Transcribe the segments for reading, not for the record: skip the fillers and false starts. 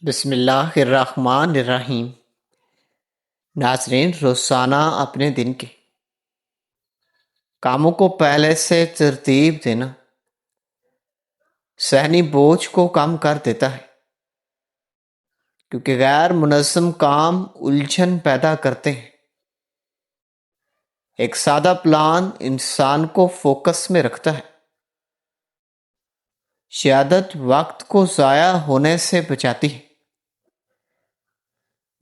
بسم اللہ الرحمن الرحیم۔ ناظرین، روزانہ اپنے دن کے کاموں کو پہلے سے ترتیب دینا ذہنی بوجھ کو کم کر دیتا ہے، کیونکہ غیر منظم کام الجھن پیدا کرتے ہیں۔ ایک سادہ پلان انسان کو فوکس میں رکھتا ہے، قیادت وقت کو ضائع ہونے سے بچاتی ہے،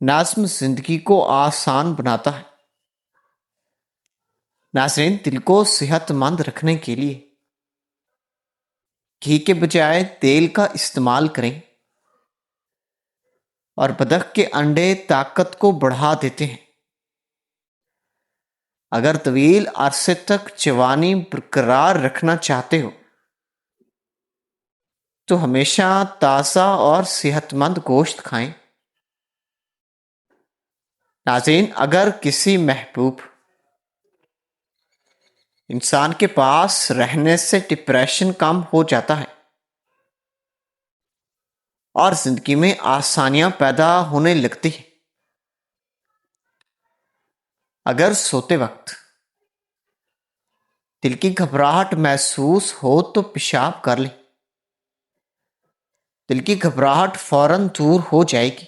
نظم زندگی کو آسان بناتا ہے۔ ناظرین، دل کو صحت مند رکھنے کے لیے گھی کے بجائے تیل کا استعمال کریں، اور بطخ کے انڈے طاقت کو بڑھا دیتے ہیں۔ اگر طویل عرصے تک جوانی برقرار رکھنا چاہتے ہو تو ہمیشہ تازہ اور صحت مند گوشت کھائیں۔ ناظرین، اگر کسی محبوب انسان کے پاس رہنے سے ڈپریشن کم ہو جاتا ہے اور زندگی میں آسانیاں پیدا ہونے لگتی ہیں، اگر سوتے وقت دل کی گھبراہٹ محسوس ہو تو پیشاب کر لیں، دل کی گھبراہٹ فوراً دور ہو جائے گی۔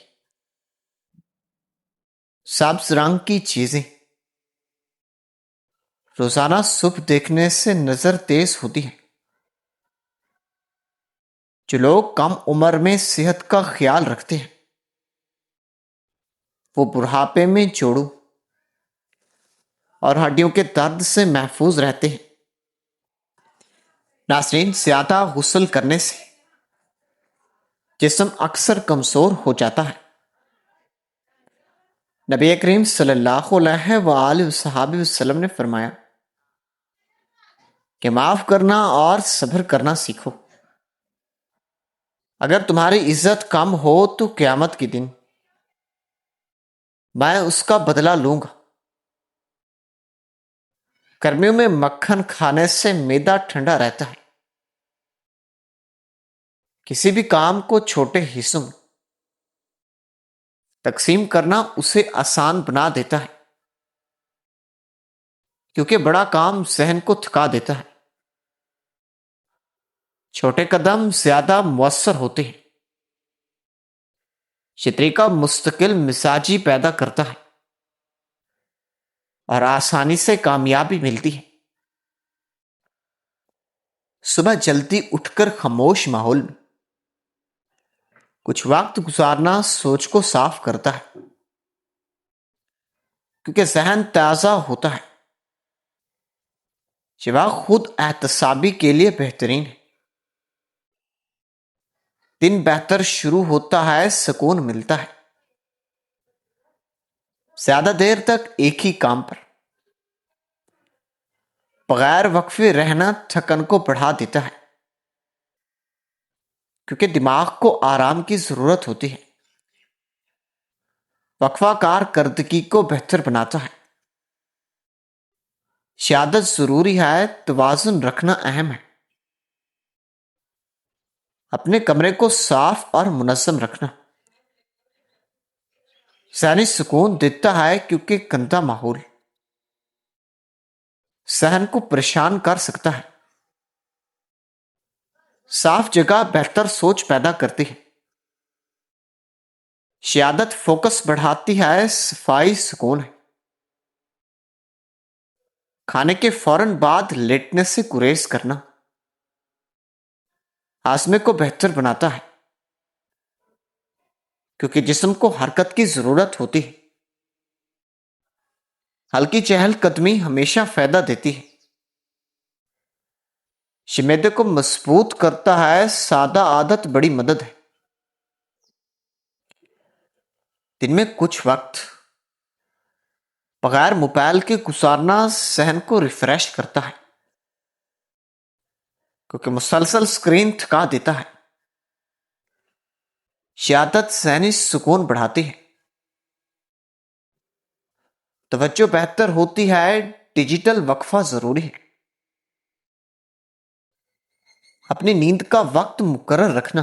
سبز رنگ کی چیزیں روزانہ صبح دیکھنے سے نظر تیز ہوتی ہے۔ جو لوگ کم عمر میں صحت کا خیال رکھتے ہیں وہ بڑھاپے میں جوڑوں اور ہڈیوں کے درد سے محفوظ رہتے ہیں۔ ناظرین، زیادہ غسل کرنے سے جسم اکثر کمزور ہو جاتا ہے۔ نبی کریم صلی اللہ علیہ وآلہ وصحبہ وسلم نے فرمایا کہ معاف کرنا اور صبر کرنا سیکھو۔ اگر تمہاری عزت کم ہو تو قیامت کے دن میں اس کا بدلہ لوں گا۔ گرمیوں میں مکھن کھانے سے معدہ ٹھنڈا رہتا ہے۔ کسی بھی کام کو چھوٹے حصوں میں تقسیم کرنا اسے آسان بنا دیتا ہے، کیونکہ بڑا کام ذہن کو تھکا دیتا ہے۔ چھوٹے قدم زیادہ مؤثر ہوتے ہیں۔ یہ طریقہ مستقل مزاجی پیدا کرتا ہے اور آسانی سے کامیابی ملتی ہے۔ صبح جلدی اٹھ کر خاموش ماحول میں کچھ وقت گزارنا سوچ کو صاف کرتا ہے، کیونکہ ذہن تازہ ہوتا ہے۔ یہ وقت خود احتسابی کے لیے بہترین ہے۔ دن بہتر شروع ہوتا ہے، سکون ملتا ہے۔ زیادہ دیر تک ایک ہی کام پر بغیر وقفے رہنا تھکن کو بڑھا دیتا ہے، کیونکہ دماغ کو آرام کی ضرورت ہوتی ہے۔ وقفہ کارکردگی کو بہتر بناتا ہے۔ قیادت ضروری ہے، توازن رکھنا اہم ہے۔ اپنے کمرے کو صاف اور منظم رکھنا ذہنی سکون دیتا ہے، کیونکہ گندا ماحول ذہن کو پریشان کر سکتا ہے۔ صاف جگہ بہتر سوچ پیدا کرتی ہے۔ قیادت فوکس بڑھاتی ہے، صفائی سکون ہے۔ کھانے کے فوراً بعد لیٹنے سے گریز کرنا ہاضمے کو بہتر بناتا ہے، کیونکہ جسم کو حرکت کی ضرورت ہوتی ہے۔ ہلکی چہل قدمی ہمیشہ فائدہ دیتی ہے۔ یہ معدے کو مضبوط کرتا ہے، سادہ عادت بڑی مدد ہے۔ دن میں کچھ وقت بغیر موبائل کے گزارنا ذہن کو ریفریش کرتا ہے، کیونکہ مسلسل اسکرین تھکا دیتا ہے۔ قیادت ذہنی سکون بڑھاتی ہے، توجہ بہتر ہوتی ہے۔ ڈیجیٹل وقفہ ضروری ہے۔ اپنی نیند کا وقت مقرر رکھنا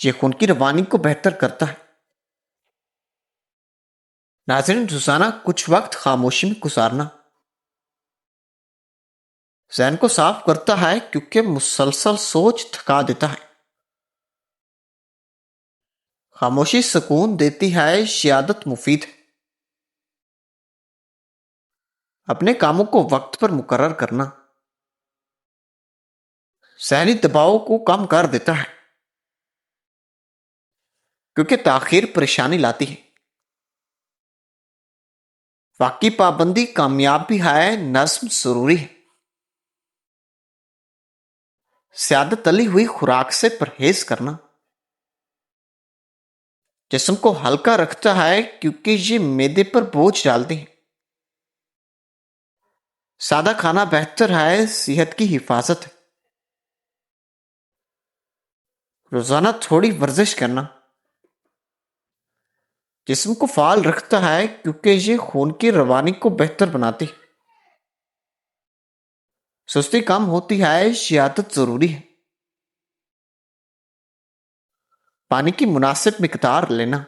یہ خون کی روانی کو بہتر کرتا ہے۔ ناظرین، روزانہ کچھ وقت خاموشی میں گزارنا ذہن کو صاف کرتا ہے، کیونکہ مسلسل سوچ تھکا دیتا ہے۔ خاموشی سکون دیتی ہے، یہ عادت مفید ہے۔ اپنے کاموں کو وقت پر مقرر کرنا ذہنی دباؤ کو کم کر دیتا ہے، کیونکہ تاخیر پریشانی لاتی ہے۔ وقت کی پابندی کامیابی ہے، نظم ضروری ہے۔ زیادہ تلی ہوئی خوراک سے پرہیز کرنا جسم کو ہلکا رکھتا ہے، کیونکہ یہ معدے پر بوجھ ڈالتے ہیں۔ سادہ کھانا بہتر ہے، صحت کی حفاظت ہے۔ روزانہ تھوڑی ورزش کرنا جسم کو فعال رکھتا ہے، کیونکہ یہ خون کی روانی کو بہتر بناتی ہے۔ سستی کم ہوتی ہے، یہ عادت ضروری ہے۔ پانی کی مناسب مقدار لینا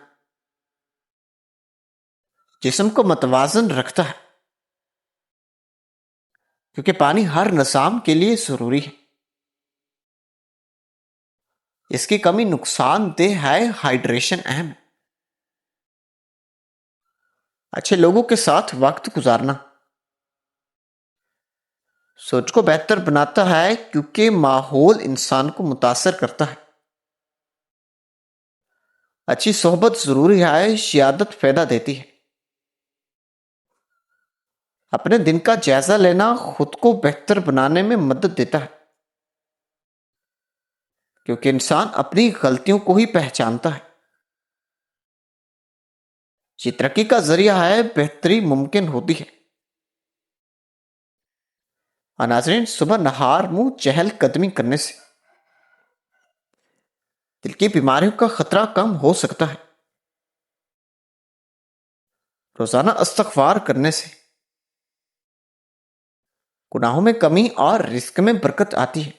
جسم کو متوازن رکھتا ہے، کیونکہ پانی ہر نظام کے لیے ضروری ہے۔ اس کی کمی نقصان دہ ہے، ہائیڈریشن اہم ہے۔ اچھے لوگوں کے ساتھ وقت گزارنا سوچ کو بہتر بناتا ہے، کیونکہ ماحول انسان کو متاثر کرتا ہے۔ اچھی صحبت ضروری ہے، یہ عادت فائدہ دیتی ہے۔ اپنے دن کا جائزہ لینا خود کو بہتر بنانے میں مدد دیتا ہے، کیونکہ انسان اپنی غلطیوں کو ہی پہچانتا ہے۔ یہ ترقی کا ذریعہ ہے، بہتری ممکن ہوتی ہے۔ ناظرین، صبح نہار منہ چہل قدمی کرنے سے دل کی بیماریوں کا خطرہ کم ہو سکتا ہے۔ روزانہ استغفار کرنے سے گناہوں میں کمی اور رزق میں برکت آتی ہے۔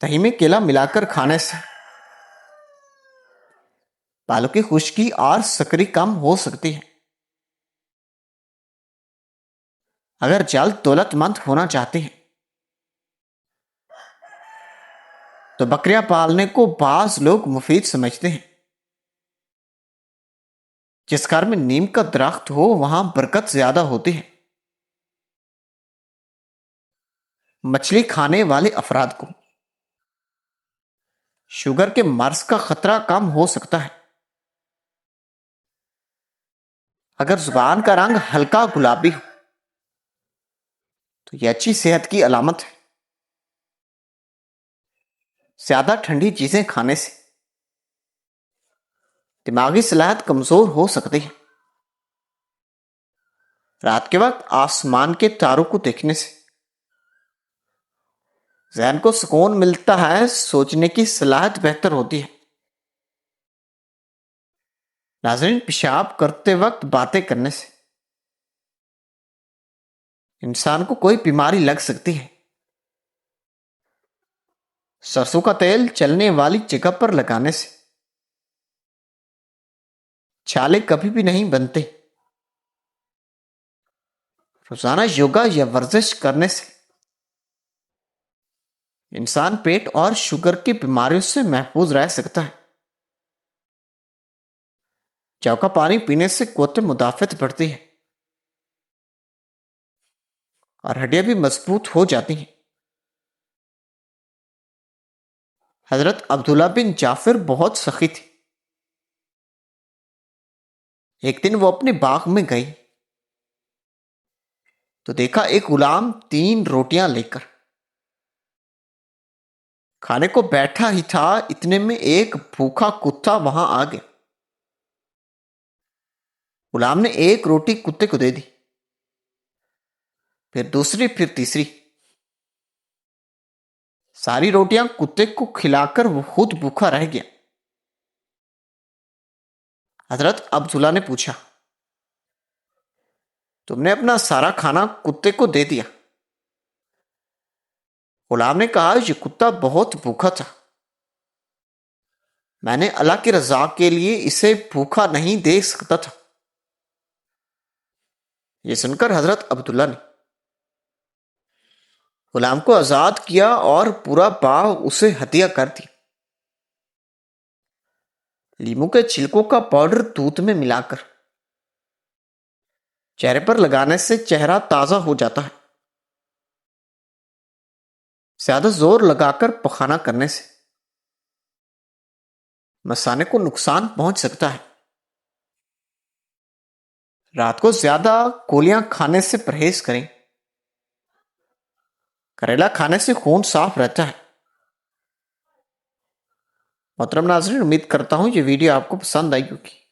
دہی میں کیلا ملا کر کھانے سے بالوں کی خشکی اور سکری کم ہو سکتی ہے۔ اگر جلد دولت مند ہونا چاہتے ہیں تو بکریاں پالنے کو بعض لوگ مفید سمجھتے ہیں۔ جس گھر میں نیم کا درخت ہو وہاں برکت زیادہ ہوتی ہے۔ مچھلی کھانے والے افراد کو شوگر کے مرض کا خطرہ کم ہو سکتا ہے۔ اگر زبان کا رنگ ہلکا گلابی ہو تو یہ اچھی صحت کی علامت ہے۔ زیادہ ٹھنڈی چیزیں کھانے سے دماغی صلاحیت کمزور ہو سکتی ہے۔ رات کے وقت آسمان کے تاروں کو دیکھنے سے ذہن کو سکون ملتا ہے، سوچنے کی صلاحیت بہتر ہوتی ہے۔ ناظرین، پیشاب کرتے وقت باتیں کرنے سے انسان کو کوئی بیماری لگ سکتی ہے۔ سرسوں کا تیل چلنے والی جگہ پر لگانے سے چھالے کبھی بھی نہیں بنتے۔ روزانہ یوگا یا ورزش کرنے سے انسان پیٹ اور شوگر کی بیماریوں سے محفوظ رہ سکتا ہے۔ جو کا پانی پینے سے قوت مدافعت بڑھتی ہے اور ہڈیاں بھی مضبوط ہو جاتی ہیں۔ حضرت عبداللہ بن جعفر بہت سخی تھی۔ ایک دن وہ اپنے باغ میں گئی تو دیکھا ایک غلام 3 روٹیاں لے کر کھانے کو بیٹھا ہی تھا، اتنے میں ایک بھوکا کتا وہاں آ گیا۔ غلام نے ایک روٹی کتے کو دے دی، پھر دوسری، پھر تیسری۔ ساری روٹیاں کتے کو کھلا کر وہ خود بھوکا رہ گیا۔ حضرت عبداللہ نے پوچھا، تم نے اپنا سارا کھانا کتے کو دے دیا؟ غلام نے کہا، یہ کتا بہت بھوکا تھا، میں نے اللہ کی رضا کے لیے اسے بھوکا نہیں دیکھ سکتا تھا۔ یہ سن کر حضرت عبداللہ نے غلام کو آزاد کیا اور پورا باغ اسے ہدیہ کر دیا۔ لیمو کے چھلکوں کا پاؤڈر دودھ میں ملا کر چہرے پر لگانے سے چہرہ تازہ ہو جاتا ہے۔ زیادہ زور لگا کر پخانہ کرنے سے مثانے کو نقصان پہنچ سکتا ہے۔ رات کو زیادہ گولیاں کھانے سے پرہیز کریں۔ کریلا کھانے سے خون صاف رہتا ہے۔ محترم ناظرین، امید کرتا ہوں یہ ویڈیو آپ کو پسند آئی ہوگی۔